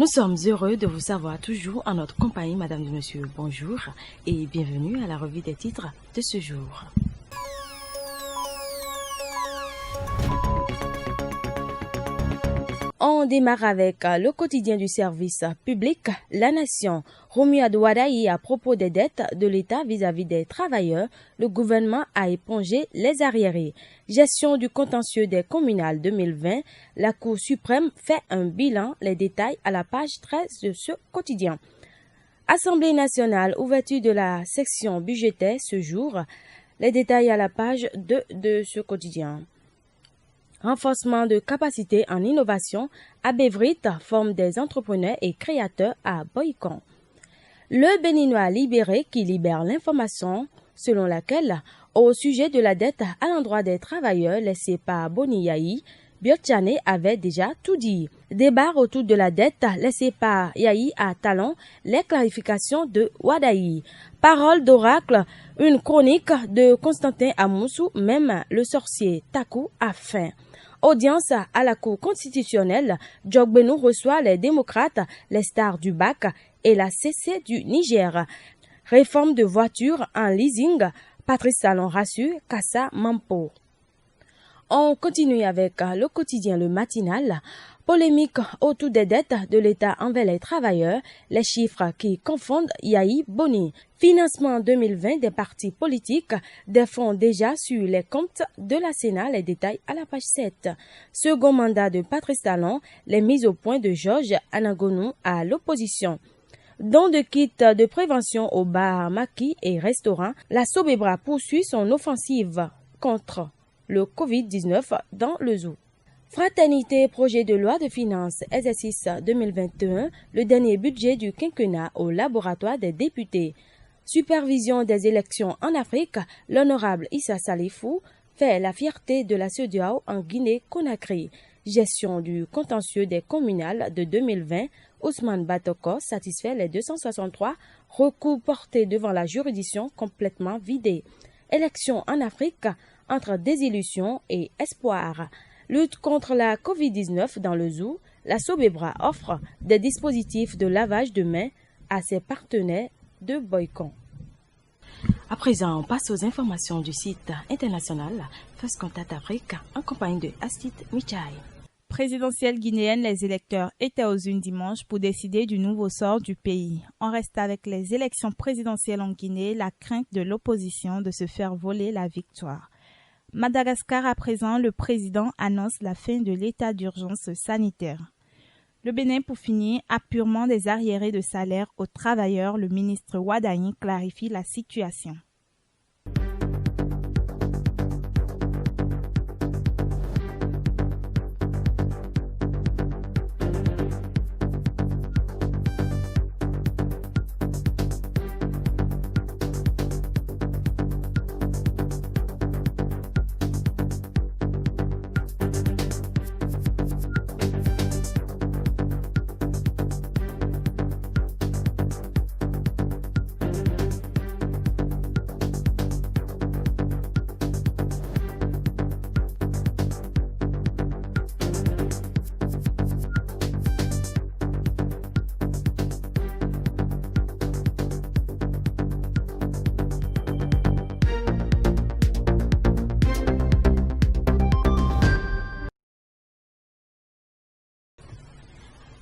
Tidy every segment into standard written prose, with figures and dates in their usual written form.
Nous sommes heureux de vous savoir toujours en notre compagnie, Madame et Monsieur. Bonjour et bienvenue à la revue des titres de ce jour. On démarre avec le quotidien du service public, La Nation. Romuald Wadayi à propos des dettes de l'État vis-à-vis des travailleurs, le gouvernement a épongé les arriérés. Gestion du contentieux des communales 2020, la Cour suprême fait un bilan, les détails à la page 13 de ce quotidien. Assemblée nationale, ouverture de la section budgétaire ce jour, les détails à la page 2 de ce quotidien. Renforcement de capacité en innovation, Abevrit forme des entrepreneurs et créateurs à Boycon. Le Béninois libéré qui libère l'information selon laquelle, au sujet de la dette à l'endroit des travailleurs laissés par Boni Yayi, Biotchane avait déjà tout dit. Débat autour de la dette laissée par Yayi à Talon, les clarifications de Wadayi. Parole d'oracle, une chronique de Constantin Amoussou, même le sorcier Takou a faim. Audience à la Cour constitutionnelle, Djogbenou reçoit les démocrates, les stars du BAC et la CC du Niger. Réforme de voitures en leasing, Patrice Talon rassure, Kassa Mampo. On continue avec le quotidien Le Matinal. Polémique autour des dettes de l'État envers les travailleurs, les chiffres qui confondent Yayi Boni. Financement 2020 des partis politiques, des fonds déjà sur les comptes de la Sénat, les détails à la page 7. Second mandat de Patrice Talon, les mises au point de Georges Anagonou à l'opposition. Don de kits de prévention aux bars, maquis et restaurants, la Sobebra poursuit son offensive contre le Covid-19 dans le zoo. Fraternité, projet de loi de finances, exercice 2021, le dernier budget du quinquennat au laboratoire des députés. Supervision des élections en Afrique, l'honorable Issa Salifou fait la fierté de la CEDEAO en Guinée-Conakry. Gestion du contentieux des communales de 2020, Ousmane Batoko satisfait les 263 recours portés devant la juridiction complètement vidée. Élections en Afrique entre désillusion et espoir. Lutte contre la Covid-19 dans le zoo, la Sobebra offre des dispositifs de lavage de mains à ses partenaires de Boycon. À présent, on passe aux informations du site international First Contact Afrique en compagnie de Astrid Michai. Présidentielle guinéenne, les électeurs étaient aux urnes dimanche pour décider du nouveau sort du pays. On reste avec les élections présidentielles en Guinée, la crainte de l'opposition de se faire voler la victoire. Madagascar à présent, le président annonce la fin de l'état d'urgence sanitaire. Le Bénin, pour finir, apurement des arriérés de salaire aux travailleurs, le ministre Wadayi clarifie la situation.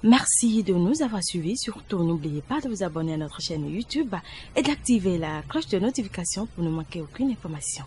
Merci de nous avoir suivis. Surtout, n'oubliez pas de vous abonner à notre chaîne YouTube et d'activer la cloche de notification pour ne manquer aucune information.